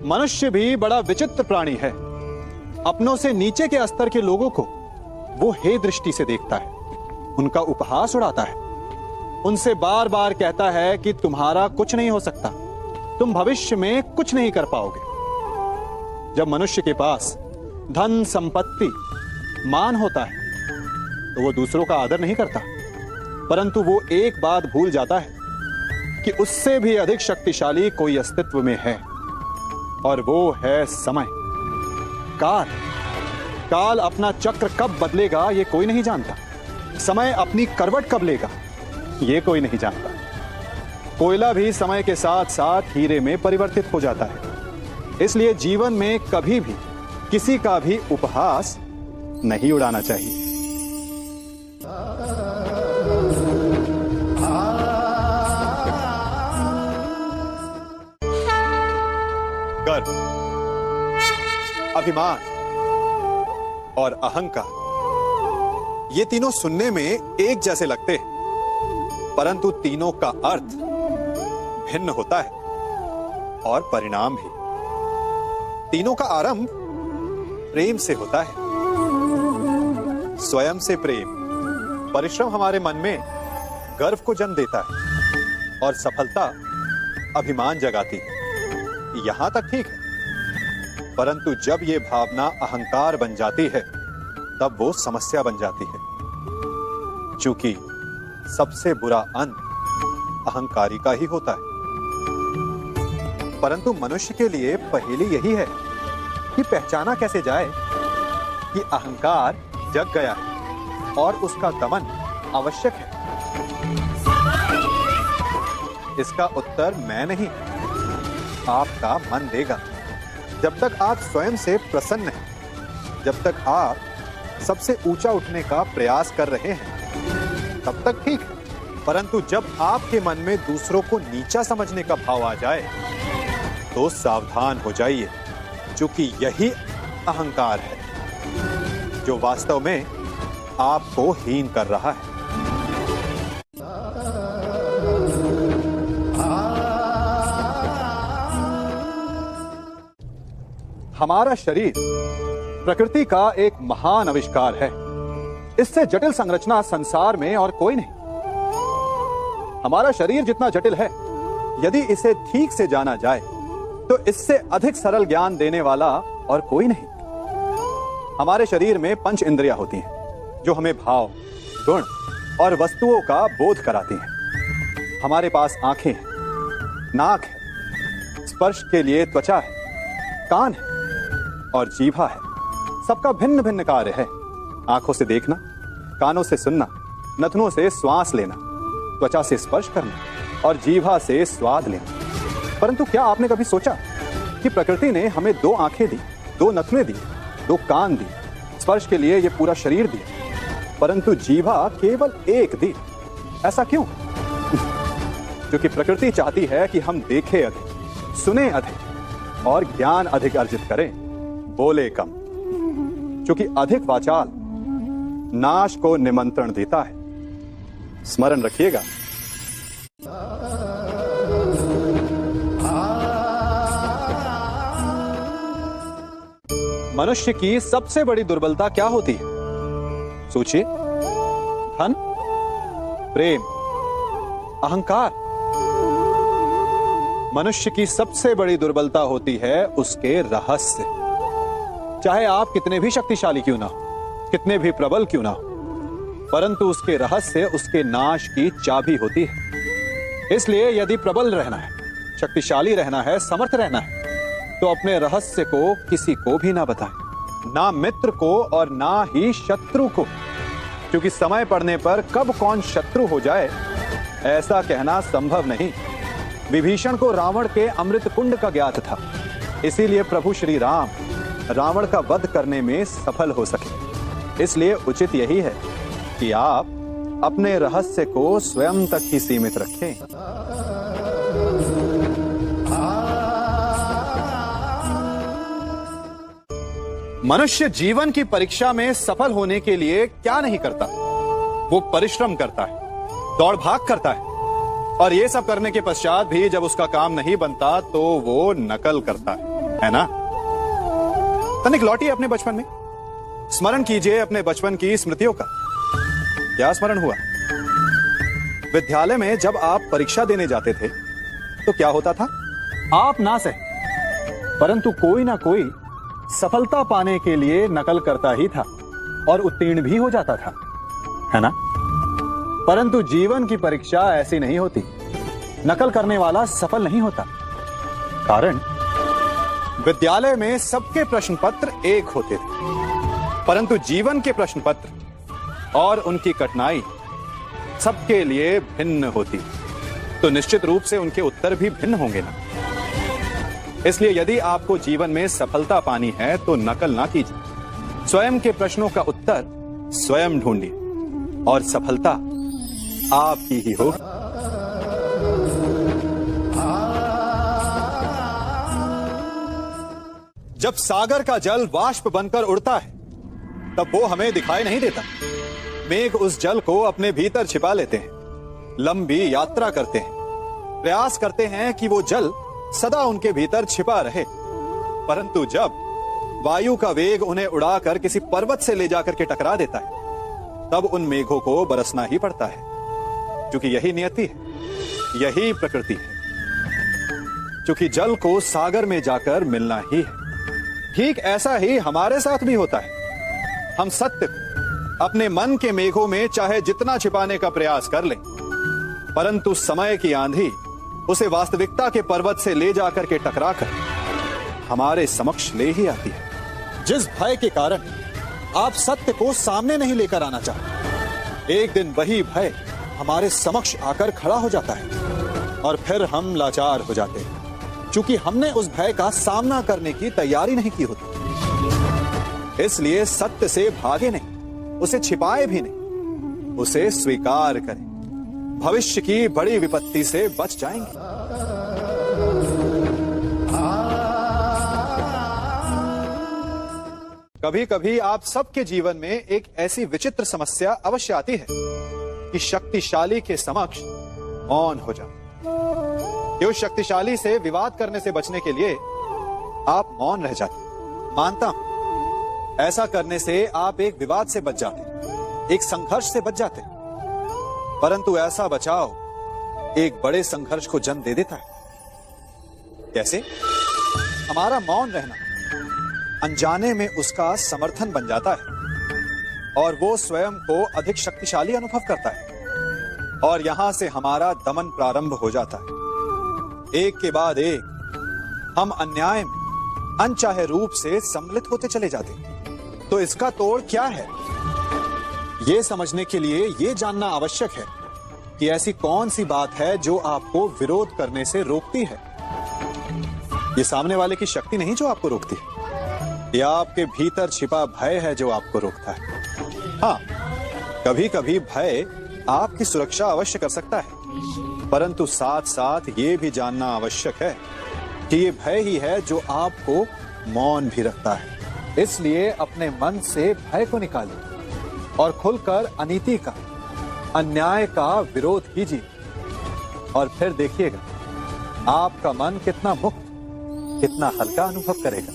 मनुष्य भी बड़ा विचित्र प्राणी है। अपनों से नीचे के स्तर के लोगों को वो हे दृष्टि से देखता है, उनका उपहास उड़ाता है, उनसे बार बार कहता है कि तुम्हारा कुछ नहीं हो सकता, तुम भविष्य में कुछ नहीं कर पाओगे। जब मनुष्य के पास धन, संपत्ति, मान होता है तो वो दूसरों का आदर नहीं करता, परंतु वो एक बात भूल जाता है कि उससे भी अधिक शक्तिशाली कोई अस्तित्व में है, और वो है समय, काल। काल अपना चक्र कब बदलेगा ये कोई नहीं जानता। समय अपनी करवट कब लेगा ये कोई नहीं जानता। कोयला भी समय के साथ साथ हीरे में परिवर्तित हो जाता है। इसलिए जीवन में कभी भी किसी का भी उपहास नहीं उड़ाना चाहिए। गर्व, अभिमान और अहंकार, ये तीनों सुनने में एक जैसे लगते हैं, परंतु तीनों का अर्थ भिन्न होता है और परिणाम भी। तीनों का आरंभ प्रेम से होता है, स्वयं से प्रेम। परिश्रम हमारे मन में गर्व को जन्म देता है और सफलता अभिमान जगाती है। यहां तक ठीक है, परंतु जब यह भावना अहंकार बन जाती है तब वो समस्या बन जाती है, क्योंकि सबसे बुरा अंत अहंकारी का ही होता है। परंतु मनुष्य के लिए पहेली यही है कि पहचाना कैसे जाए कि अहंकार जग गया है और उसका दमन आवश्यक है। इसका उत्तर मैं नहीं, आपका मन देगा। जब तक आप स्वयं से प्रसन्न हैं, जब तक आप सबसे ऊंचा उठने का प्रयास कर रहे हैं, तब तक ठीक है। परंतु जब आपके मन में दूसरों को नीचा समझने का भाव आ जाए तो सावधान हो जाइए, क्योंकि यही अहंकार है जो वास्तव में आपको हीन कर रहा है। हमारा शरीर प्रकृति का एक महान आविष्कार है। इससे जटिल संरचना संसार में और कोई नहीं। हमारा शरीर जितना जटिल है, यदि इसे ठीक से जाना जाए तो इससे अधिक सरल ज्ञान देने वाला और कोई नहीं। हमारे शरीर में 5 इंद्रियां होती हैं जो हमें भाव, गुण और वस्तुओं का बोध कराती हैं। हमारे पास आंखें हैं, नाक है, स्पर्श के लिए त्वचा है, कान है और जीभा है। सबका भिन्न भिन्न कार्य है। आंखों से देखना, कानों से सुनना, नथनों से श्वास लेना, त्वचा से स्पर्श करना और जीभा से स्वाद लेना। परंतु क्या आपने कभी सोचा कि प्रकृति ने हमें 2 आंखें दी, 2 नथुने दी, 2 कान दी, स्पर्श के लिए ये पूरा शरीर दिया, परंतु जीभा केवल 1 दी? ऐसा क्यों? क्योंकि प्रकृति चाहती है कि हम देखें अधिक, सुने अधिक और ज्ञान अधिक अर्जित करें, बोले कम। क्योंकि अधिक वाचाल नाश को निमंत्रण देता है। स्मरण रखिएगा। मनुष्य की सबसे बड़ी दुर्बलता क्या होती है? सोचिए। धन, प्रेम, अहंकार। मनुष्य की सबसे बड़ी दुर्बलता होती है उसके रहस्य। चाहे आप कितने भी शक्तिशाली क्यों ना हो, कितने भी प्रबल क्यों ना हो, परंतु उसके रहस्य उसके नाश की चाबी होती है। इसलिए यदि प्रबल रहना है, शक्तिशाली रहना है, समर्थ रहना है, तो अपने रहस्य को किसी को भी ना बताएं, ना मित्र को और ना ही शत्रु को, क्योंकि समय पड़ने पर कब कौन शत्रु हो जाए ऐसा कहना संभव नहीं। विभीषण को रावण के अमृत कुंड का ज्ञात था, इसीलिए प्रभु श्री राम रावण का वध करने में सफल हो सके। इसलिए उचित यही है कि आप अपने रहस्य को स्वयं तक ही सीमित रखें। मनुष्य जीवन की परीक्षा में सफल होने के लिए क्या नहीं करता? वो परिश्रम करता है, दौड़ भाग करता है, और ये सब करने के पश्चात भी जब उसका काम नहीं बनता तो वो नकल करता है। है ना? तनिक लौटिए अपने बचपन में, स्मरण कीजिए अपने बचपन की स्मृतियों का। क्या स्मरण हुआ? विद्यालय में जब आप परीक्षा देने जाते थे तो क्या होता था? आप ना सहे, परंतु कोई ना कोई सफलता पाने के लिए नकल करता ही था और उत्तीर्ण भी हो जाता था, है ना? परंतु जीवन की परीक्षा ऐसी नहीं होती। नकल करने वाला सफल नहीं होता। कारण विद्यालय में सबके प्रश्न पत्र एक होते थे, परंतु जीवन के प्रश्न पत्र और उनकी कठिनाई सबके लिए भिन्न होती, तो निश्चित रूप से उनके उत्तर भी भिन्न होंगे ना। इसलिए यदि आपको जीवन में सफलता पानी है तो नकल ना कीजिए, स्वयं के प्रश्नों का उत्तर स्वयं ढूंढिए और सफलता आपकी ही होगी। जब सागर का जल वाष्प बनकर उड़ता है तब वो हमें दिखाई नहीं देता। मेघ उस जल को अपने भीतर छिपा लेते हैं, लंबी यात्रा करते हैं, प्रयास करते हैं कि वो जल सदा उनके भीतर छिपा रहे। परंतु जब वायु का वेग उन्हें उड़ाकर किसी पर्वत से ले जाकर के टकरा देता है तब उन मेघों को बरसना ही पड़ता है, क्योंकि यही नियति है, यही प्रकृति है। क्योंकि जल को सागर में जाकर मिलना ही है। ठीक ऐसा ही हमारे साथ भी होता है। हम सत्य को अपने मन के मेघों में चाहे जितना छिपाने का प्रयास कर लें, परंतु समय की आंधी उसे वास्तविकता के पर्वत से ले जाकर के टकराकर हमारे समक्ष ले ही आती है। जिस भय के कारण आप सत्य को सामने नहीं लेकर आना चाहते, एक दिन वही भय हमारे समक्ष आकर खड़ा हो जाता है और फिर हम लाचार हो जाते हैं, क्योंकि हमने उस भय का सामना करने की तैयारी नहीं की होती। इसलिए सत्य से भागे नहीं, उसे छिपाए भी नहीं, उसे स्वीकार करें। भविष्य की बड़ी विपत्ति से बच जाएंगे। कभी कभी आप सबके जीवन में एक ऐसी विचित्र समस्या अवश्य आती है कि शक्तिशाली के समक्ष मौन हो जाओ। कि उस शक्तिशाली से विवाद करने से बचने के लिए आप मौन रह जाते। मानता हूं ऐसा करने से आप एक विवाद से बच जाते, एक संघर्ष से बच जाते, परंतु ऐसा बचाव एक बड़े संघर्ष को जन्म दे देता है। कैसे? हमारा मौन रहना अनजाने में उसका समर्थन बन जाता है और वो स्वयं को अधिक शक्तिशाली अनुभव करता है और यहां से हमारा दमन प्रारंभ हो जाता है। एक के बाद एक हम अन्याय में अनचाहे रूप से सम्मिलित होते चले जाते। तो इसका तोड़ क्या है? यह समझने के लिए यह जानना आवश्यक है कि ऐसी कौन सी बात है जो आपको विरोध करने से रोकती है। ये सामने वाले की शक्ति नहीं जो आपको रोकती है, यह आपके भीतर छिपा भय है जो आपको रोकता है। हाँ, कभी कभी भय आपकी सुरक्षा अवश्य कर सकता है, परंतु साथ साथ ये भी जानना आवश्यक है कि ये भय ही है जो आपको मौन भी रखता है। इसलिए अपने मन से भय को निकालिए और खुलकर अनीति का, अन्याय का विरोध कीजिए और फिर देखिएगा आपका मन कितना मुक्त, कितना हल्का अनुभव करेगा।